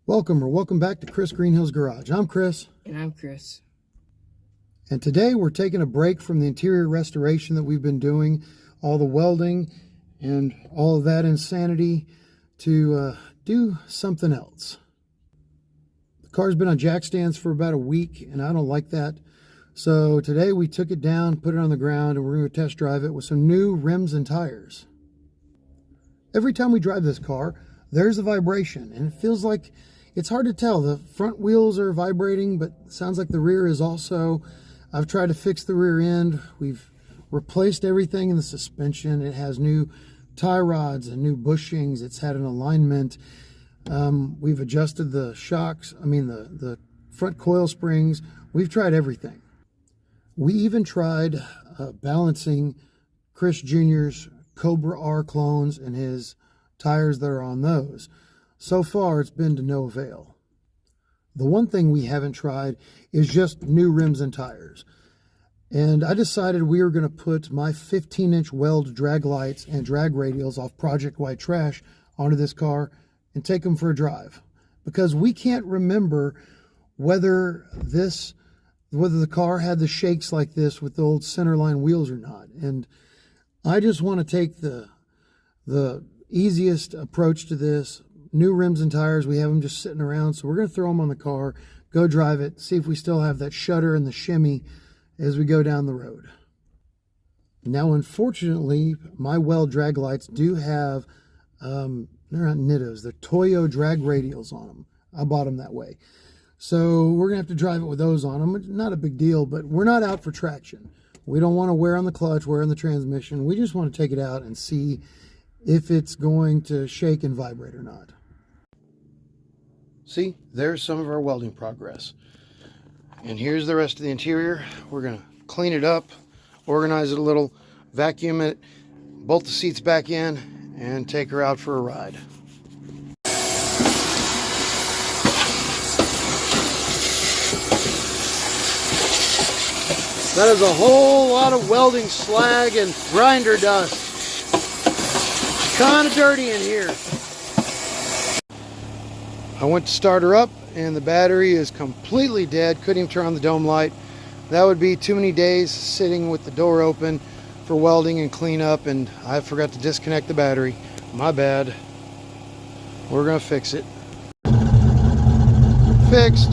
Welcome back to Kris Greenhill's Garage. I'm Kris. And I'm Kris. And today we're taking a break from the interior restoration that we've been doing, all the welding and all of that insanity, to do something else. The car's been on jack stands for about a week, and I don't like that. So today we took it down, put it on the ground, and we're going to test drive it with some new rims and tires. Every time we drive this car, there's a vibration, and it feels like it's hard to tell. The front wheels are vibrating, but it sounds like the rear is also. I've tried to fix the rear end. We've replaced everything in the suspension. It has new tie rods and new bushings. It's had an alignment. We've adjusted the shocks. The front coil springs. We've tried everything. We even tried balancing Kris Jr.'s Cobra R clones and his tires that are on those. So far, it's been to no avail. The one thing we haven't tried is just new rims and tires. And I decided we were going to put my 15-inch Weld Drag Lites and drag radials off Project White Trash onto this car and take them for a drive. Because we can't remember whether the car had the shakes like this with the old centerline wheels or not. And I just want to take the easiest approach to this. New rims and tires, we have them just sitting around, so we're going to throw them on the car, go drive it, see if we still have that shudder and the shimmy as we go down the road. Now, unfortunately, my Weld Drag Lites do have, they're not Nittos, they're Toyo drag radials on them. I bought them that way. So we're going to have to drive it with those on them. It's not a big deal, but we're not out for traction. We don't want to wear on the clutch, wear on the transmission. We just want to take it out and see if it's going to shake and vibrate or not. See, there's some of our welding progress. And here's the rest of the interior. We're going to clean it up, organize it a little, vacuum it, bolt the seats back in, and take her out for a ride. That is a whole lot of welding slag and grinder dust. Kind of dirty in here. I went to start her up and the battery is completely dead. Couldn't even turn on the dome light. That would be too many days sitting with the door open for welding and cleanup, and I forgot to disconnect the battery. My bad. We're gonna fix it. Fixed.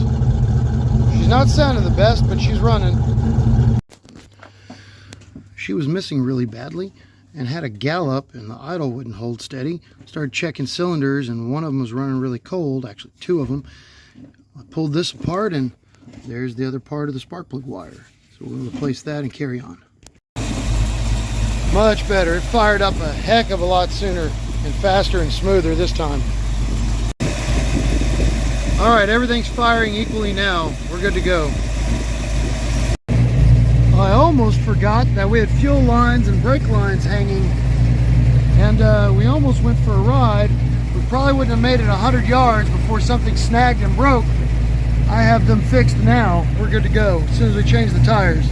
She's not sounding the best, but she's running. She was missing really badly and had a gallop, and the idle wouldn't hold steady. Started checking cylinders, and one of them was running really cold, actually two of them. I pulled this apart, and there's the other part of the spark plug wire. So we'll replace that and carry on. Much better. It fired up a heck of a lot sooner and faster and smoother this time. All right, everything's firing equally now. We're good to go. I almost forgot that we had fuel lines and brake lines hanging, and we almost went for a ride. We probably wouldn't have made it 100 yards before something snagged and broke. I have them fixed now. We're good to go as soon as we change the tires.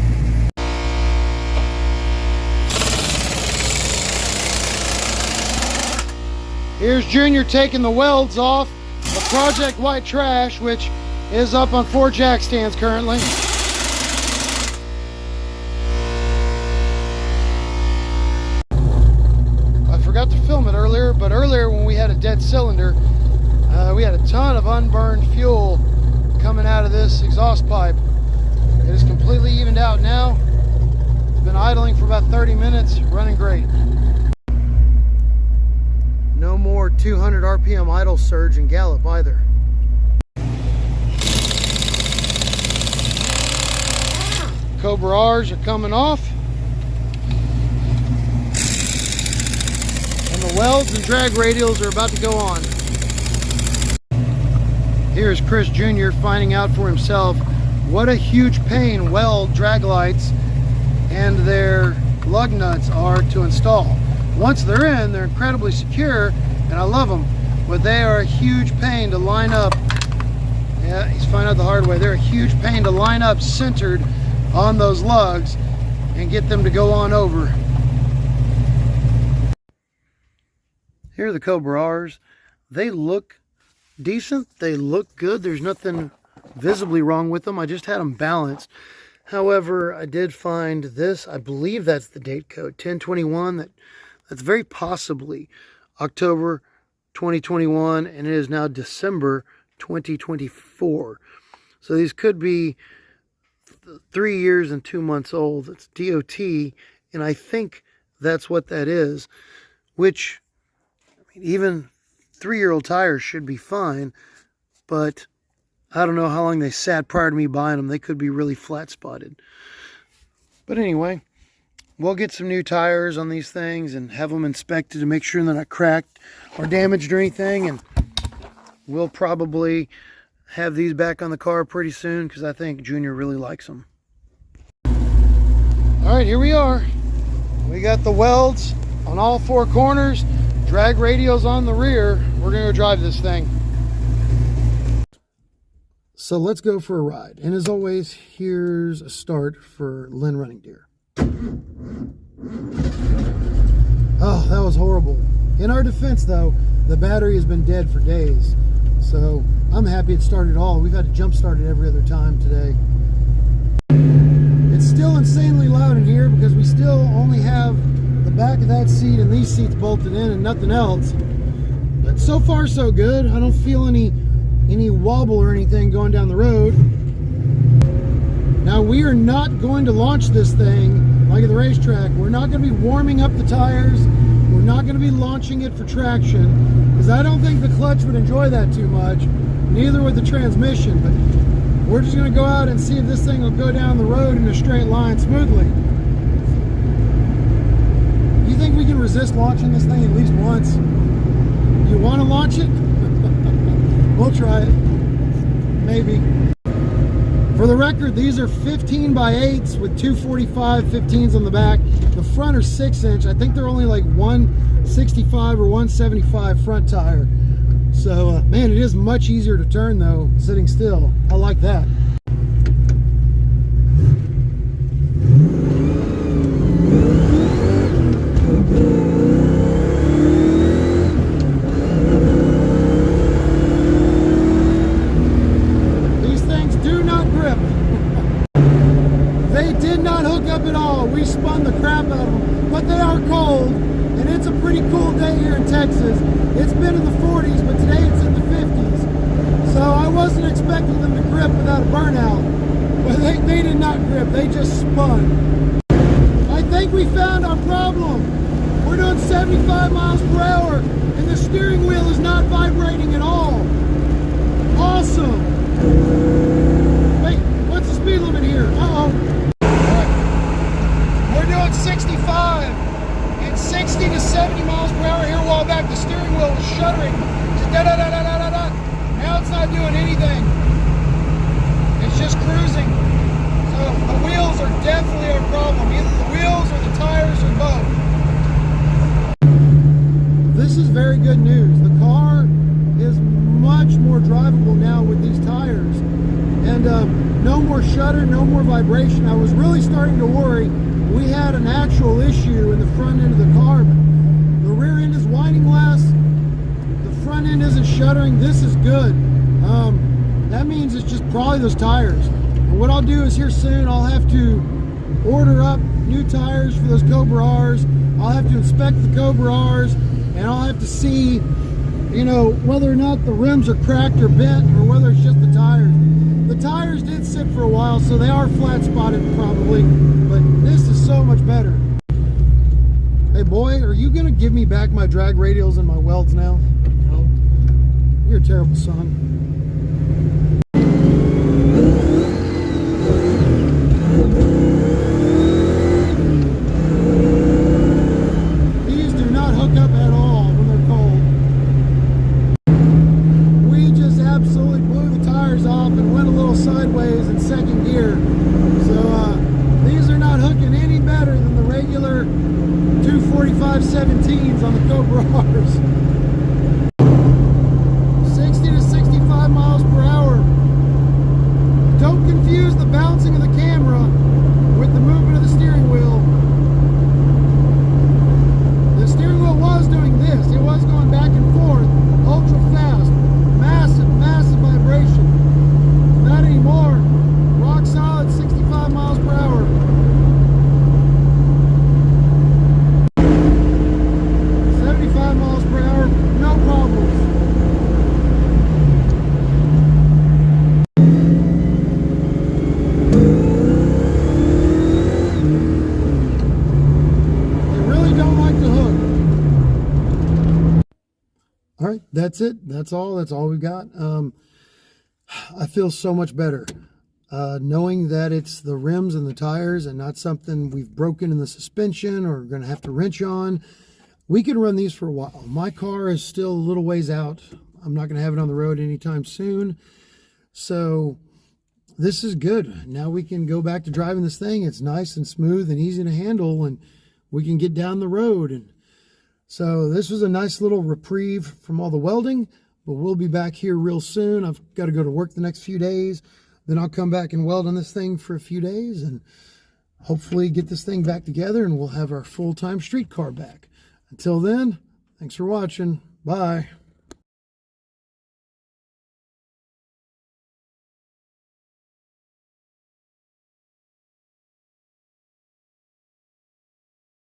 Here's Junior taking the welds off of Project White Trash, which is up on 4 jack stands currently. Forgot to film it earlier, but earlier when we had a dead cylinder, we had a ton of unburned fuel coming out of this exhaust pipe. It is completely evened out now. It's been idling for about 30 minutes, running great. No more 200 RPM idle surge and gallop either. Cobra R's are coming off. The welds and drag radials are about to go on. Here's Kris Jr. finding out for himself what a huge pain Weld Drag Lites and their lug nuts are to install. Once they're in, they're incredibly secure, and I love them, but they are a huge pain to line up. Yeah, he's finding out the hard way. They're a huge pain to line up centered on those lugs and get them to go on over. Here are the Cobra R's. They look decent. They look good. There's nothing visibly wrong with them. I just had them balanced. However, I did find this. I believe that's the date code, 1021. That's very possibly October 2021, and it is now December 2024. So these could be 3 years and 2 months old. It's DOT, and I think that's what that is, which, I mean, even 3-year-old tires should be fine, but I don't know how long they sat prior to me buying them. They could be really flat spotted. But anyway, we'll get some new tires on these things and have them inspected to make sure they're not cracked or damaged or anything. And we'll probably have these back on the car pretty soon because I think Junior really likes them. All right, here we are. We got the welds on all 4 corners, drag radials on the rear. We're gonna go drive this thing. So let's go for a ride. And as always, here's a start for Lynn Running Deer. Oh, that was horrible. In our defense though, the battery has been dead for days. So I'm happy it started all. We've had to jump start it every other time today. It's still insanely loud in here because we still only have the back of that seat and these seats bolted in and nothing else. But so far so good. I don't feel any wobble or anything going down the road. Now we are not going to launch this thing like at the racetrack. We're not going to be warming up the tires. We're not going to be launching it for traction because I don't think the clutch would enjoy that too much. Neither would the transmission. But we're just going to go out and see if this thing will go down the road in a straight line smoothly. You think we can resist launching this thing at least once? You want to launch it? We'll try it. Maybe. For the record, these are 15 by 8s with 245 15s on the back. The front are 6-inch. I think they're only like 165 or 175 front tire. So, man, it is much easier to turn though, sitting still. I like that. At all. We spun the crap out of them, but they are cold, and it's a pretty cool day here in Texas. It's been in the 40s, but today it's in the 50s. So I wasn't expecting them to grip without a burnout, but they did not grip. They just spun. I think we found our problem. We're doing 75 miles per hour, and the steering wheel is not vibrating at all. Awesome. Wait, what's the speed limit here? Uh-oh. 65 and 60 to 70 miles per hour here a while back. The steering wheel was shuddering. Just da da da da da da da. Now it's not doing anything. It's just cruising. So the wheels are definitely our problem. Either the wheels or the tires or both. This is very good news. The car is much more drivable now with these tires. And no more shudder, no more vibration. I was really starting to worry. We had an actual issue in the front end of the car, but the rear end is whining less, the front end isn't shuddering. This is good. That means it's just probably those tires. And what I'll do is here soon, I'll have to order up new tires for those Cobra R's. I'll have to inspect the Cobra R's, and I'll have to see, you know, whether or not the rims are cracked or bent, or whether it's just the tires. The tires did sit for a while, so they are flat spotted probably, but this is so much better. Hey boy, are you gonna give me back my drag radials and my welds now? No. You're a terrible son. These do not hook up at all when they're cold. We just absolutely blew the tires off and went a little sideways in second gear. So these are not hooking any better than the regular 245 17s on the Cobra R's. 60 to 65 miles per hour. Don't confuse the bouncing of the camera with the movement of the steering wheel. The steering wheel was doing this. It was going back and forth, ultra fast, massive. don't like the hook. All right, that's it. That's all we've got. I feel so much better knowing that it's the rims and the tires and not something we've broken in the suspension or going to have to wrench on. We can run these for a while. My car is still a little ways out. I'm not going to have it on the road anytime soon. So this is good. Now we can go back to driving this thing. It's nice and smooth and easy to handle, and we can get down the road. And so this was a nice little reprieve from all the welding, but we'll be back here real soon. I've got to go to work the next few days. Then I'll come back and weld on this thing for a few days and hopefully get this thing back together, and we'll have our full-time street car back. Until then, thanks for watching. Bye.